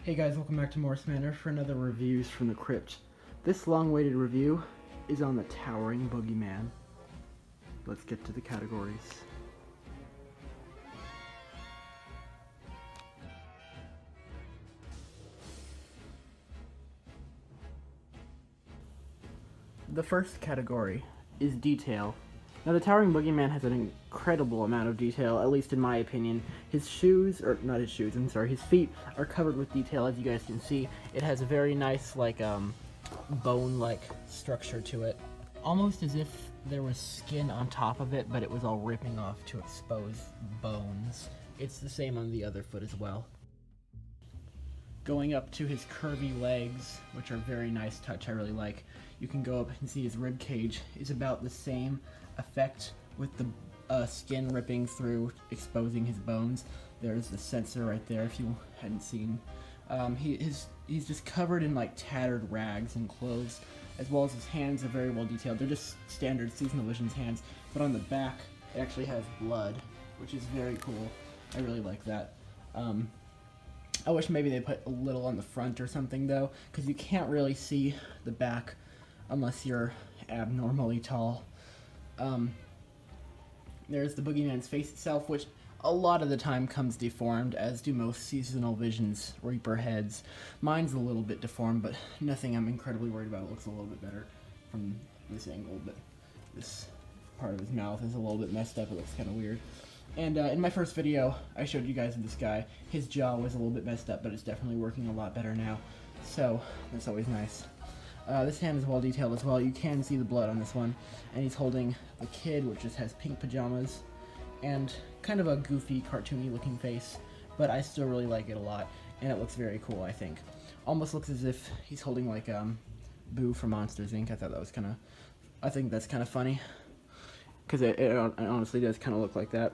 Hey guys, welcome back to Manor for another reviews from the Crypt. This long-awaited review is on the towering Boogeyman. Let's get to the categories. The first category is detail. Now, the Towering Boogeyman has an incredible amount of detail, at least in my opinion. His shoes, or not his shoes, I'm sorry, his feet are covered with detail, as you guys can see. It has a very nice, bone-like structure to it. Almost as if there was skin on top of it, but it was all ripping off to expose bones. It's the same on the other foot as well. Going up to his curvy legs, which are very nice touch, I really like. You can go up and see his rib cage is about the same effect with the skin ripping through, exposing his bones. There's the sensor right there if you hadn't seen. He's just covered in like tattered rags and clothes, as well as his hands are very well detailed. They're just standard seasonal visions hands, but on the back it actually has blood, which is very cool. I really like that. I wish maybe they put a little on the front or something though, because you can't really see the back unless you're abnormally tall. There's the Boogeyman's face itself, which a lot of the time comes deformed, as do most seasonal visions Reaper heads. Mine's a little bit deformed, but nothing I'm incredibly worried about. It looks a little bit better from this angle, but this part of his mouth is a little bit messed up. It looks kind of weird. And in my first video, I showed you guys this guy. His jaw was a little bit messed up, but it's definitely working a lot better now. So, that's always nice. This hand is well detailed as well. You can see the blood on this one. And he's holding the kid, which just has pink pajamas. And kind of a goofy, cartoony looking face. But I still really like it a lot. And it looks very cool, I think. Almost looks as if he's holding like Boo from Monsters, Inc. I thought that was kind of... I think that's kind of funny. Because it honestly does kind of look like that.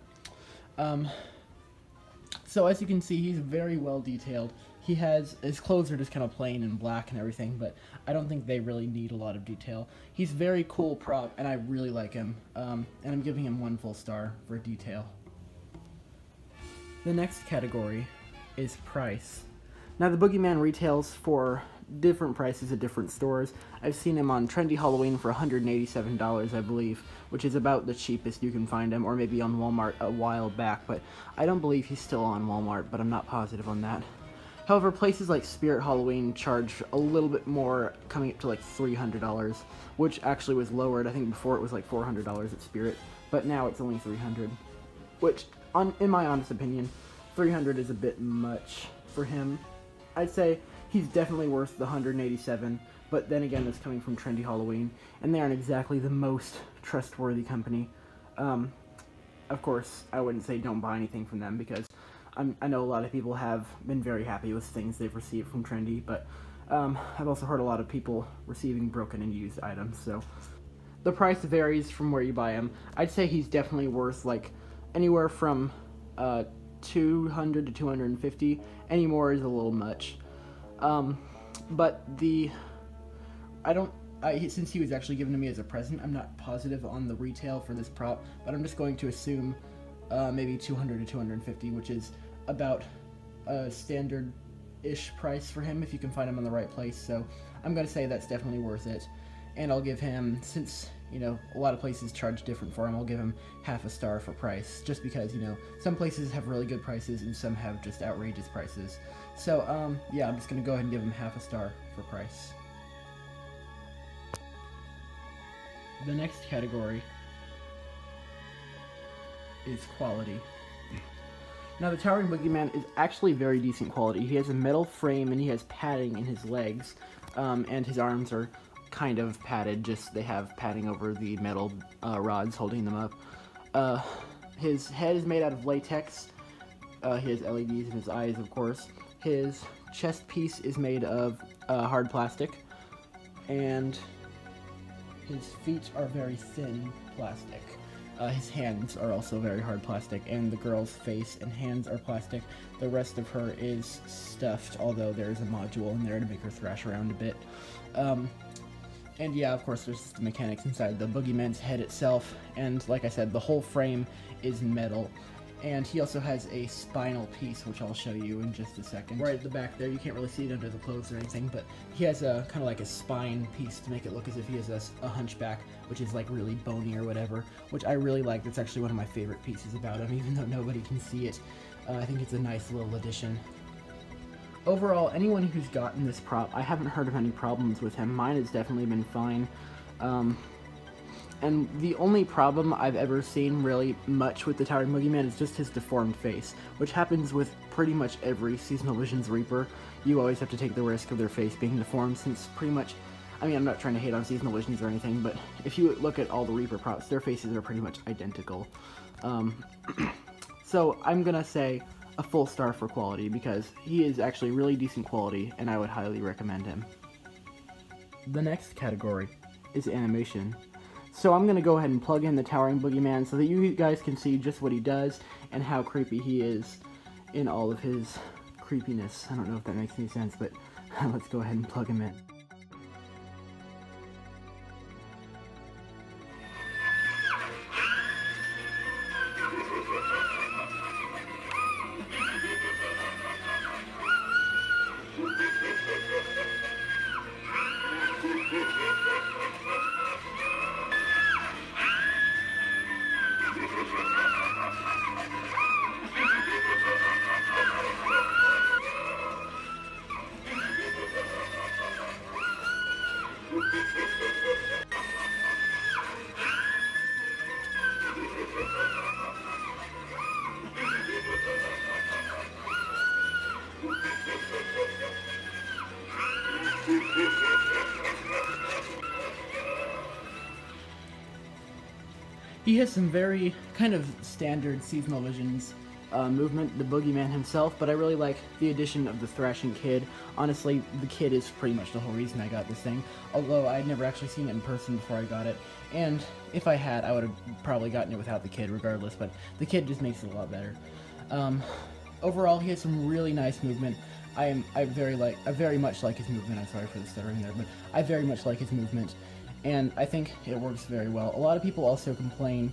So as you can see, he's very well detailed. His clothes are just kind of plain and black and everything, but I don't think they really need a lot of detail. He's very cool prop, and I really like him. And I'm giving him 1 full star for detail. The next category is price. Now, the Boogeyman retails for different prices at different stores. I've seen him on Trendy Halloween for $187, I believe, which is about the cheapest you can find him, or maybe on Walmart a while back, but I don't believe he's still on Walmart, but I'm not positive on that. However, places like Spirit Halloween charge a little bit more, coming up to like $300, which actually was lowered. I think before it was like $400 at Spirit, but now it's only $300, which, in my honest opinion, $300 is a bit much for him. I'd say he's definitely worth the $187, but then again, it's coming from Trendy Halloween, and they aren't exactly the most trustworthy company. Of course, I wouldn't say don't buy anything from them, because I know a lot of people have been very happy with things they've received from Trendy, but I've also heard a lot of people receiving broken and used items, so the price varies from where you buy them. I'd say he's definitely worth like anywhere from $200 to $250. Any more is a little much. But since he was actually given to me as a present, I'm not positive on the retail for this prop, but I'm just going to assume maybe $200 to $250, which is about a standard-ish price for him if you can find him in the right place. So I'm going to say that's definitely worth it. And I'll give him, since, you know, a lot of places charge different for him, I'll give him half a star for price, just because, you know, some places have really good prices and some have just outrageous prices. So, yeah, I'm just going to go ahead and give him half a star for price. The next category is quality. Now, the Towering Boogeyman is actually very decent quality. He has a metal frame and he has padding in his legs, and his arms are kind of padded, just they have padding over the metal rods holding them up. His head is made out of latex. He has LEDs in his eyes, of course. His chest piece is made of hard plastic, and his feet are very thin plastic. His hands are also very hard plastic, and the girl's face and hands are plastic. The rest of her is stuffed, although there's a module in there to make her thrash around a bit. And yeah, of course, there's the mechanics inside the Boogeyman's head itself, and like I said, the whole frame is metal. And he also has a spinal piece, which I'll show you in just a second. Right at the back there, you can't really see it under the clothes or anything, but he has a kind of like a spine piece to make it look as if he has a hunchback, which is like really bony or whatever, which I really like. That's actually one of my favorite pieces about him, even though nobody can see it. I think it's a nice little addition. Overall, anyone who's gotten this prop, I haven't heard of any problems with him. Mine has definitely been fine. And the only problem I've ever seen really much with the Towering Boogeyman is just his deformed face, which happens with pretty much every Seasonal Visions Reaper. You always have to take the risk of their face being deformed, since pretty much, I mean, I'm not trying to hate on Seasonal Visions or anything, but if you look at all the Reaper props, their faces are pretty much identical. So I'm gonna say a full star for quality, because he is actually really decent quality, and I would highly recommend him. The next category is animation. So I'm going to go ahead and plug in the Towering Boogeyman so that you guys can see just what he does and how creepy he is in all of his creepiness. I don't know if that makes any sense, but let's go ahead and plug him in. He has some very kind of standard Seasonal Visions movement, the Boogeyman himself, but I really like the addition of the Thrashing Kid. Honestly, the kid is pretty much the whole reason I got this thing, although I'd never actually seen it in person before I got it, and if I had, I would have probably gotten it without the kid regardless, but the kid just makes it a lot better. Overall, he has some really nice movement. I very much like his movement. I'm sorry for the stuttering there, but I very much like his movement, and I think it works very well. A lot of people also complain,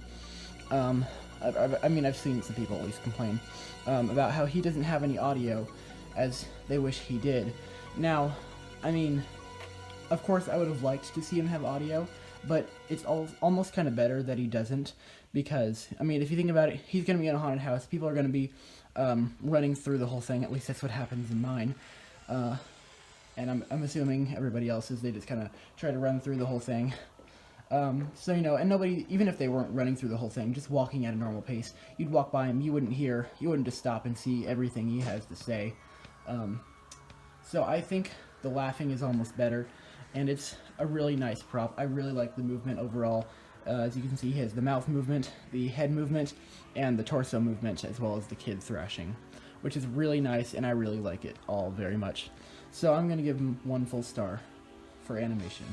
I mean, I've seen some people at least complain, about how he doesn't have any audio, as they wish he did. Now, I mean, of course I would have liked to see him have audio, but it's almost kind of better that he doesn't, because, I mean, if you think about it, he's going to be in a haunted house, people are going to be running through the whole thing, at least that's what happens in mine, and I'm assuming everybody else's, they just kind of try to run through the whole thing. So, you know, and nobody, even if they weren't running through the whole thing, just walking at a normal pace, you'd walk by him, you wouldn't just stop and see everything he has to say. So I think the laughing is almost better, and it's a really nice prop. I really like the movement overall. As you can see, he has the mouth movement, the head movement, and the torso movement, as well as the kid thrashing, which is really nice, and I really like it all very much. So I'm going to give him 1 full star for animation.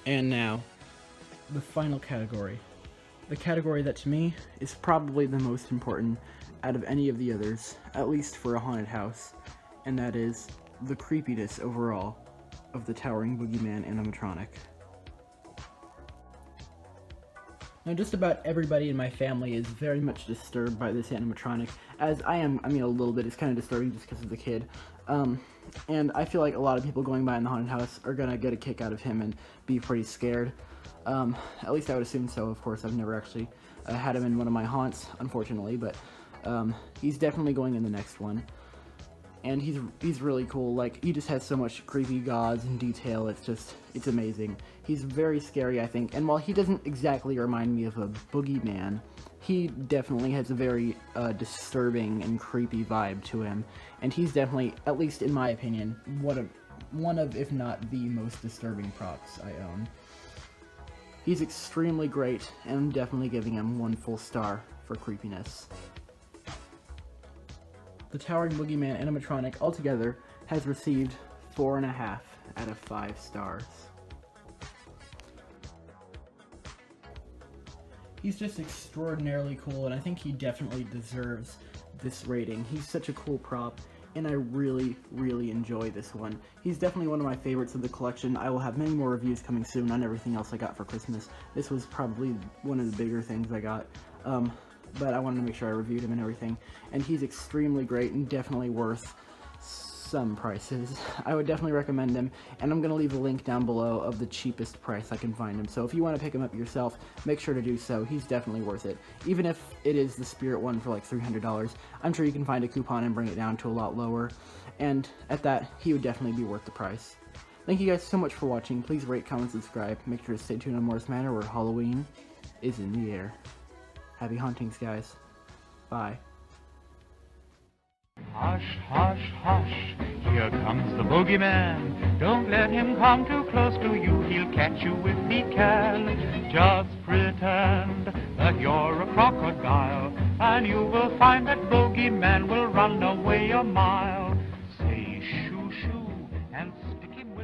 And now, the final category. The category that to me is probably the most important out of any of the others, at least for a haunted house, and that is the creepiness overall of the Towering Boogeyman animatronic. Now, just about everybody in my family is very much disturbed by this animatronic, as I am. I mean, a little bit. It's kind of disturbing just because of the kid. And I feel like a lot of people going by in the haunted house are gonna get a kick out of him and be pretty scared. At least I would assume so. Of course, I've never actually had him in one of my haunts, unfortunately, but he's definitely going in the next one. And he's really cool. Like, he just has so much creepy gauze and detail. It's amazing. He's very scary, I think. And while he doesn't exactly remind me of a boogeyman, he definitely has a very disturbing and creepy vibe to him. And he's definitely, at least in my opinion, one of, if not the most disturbing props I own. He's extremely great, and I'm definitely giving him 1 full star for creepiness. The Towering Boogeyman animatronic altogether has received 4.5 out of 5 stars. He's just extraordinarily cool, and I think he definitely deserves this rating. He's such a cool prop, and I really, really enjoy this one. He's definitely one of my favorites of the collection. I will have many more reviews coming soon on everything else I got for Christmas. This was probably one of the bigger things I got. but I wanted to make sure I reviewed him and everything. And he's extremely great and definitely worth some prices. I would definitely recommend him, and I'm going to leave a link down below of the cheapest price I can find him. So if you want to pick him up yourself, make sure to do so. He's definitely worth it. Even if it is the Spirit one for like $300, I'm sure you can find a coupon and bring it down to a lot lower. And at that, he would definitely be worth the price. Thank you guys so much for watching. Please rate, comment, subscribe. Make sure to stay tuned on Morris Manor, where Halloween is in the air. Happy hauntings, guys. Bye. Hush, hush, hush, here comes the Boogeyman. Don't let him come too close to you, he'll catch you if he can. Just pretend that you're a crocodile, and you will find that Boogeyman will run away a mile. Say shoo shoo and stick him with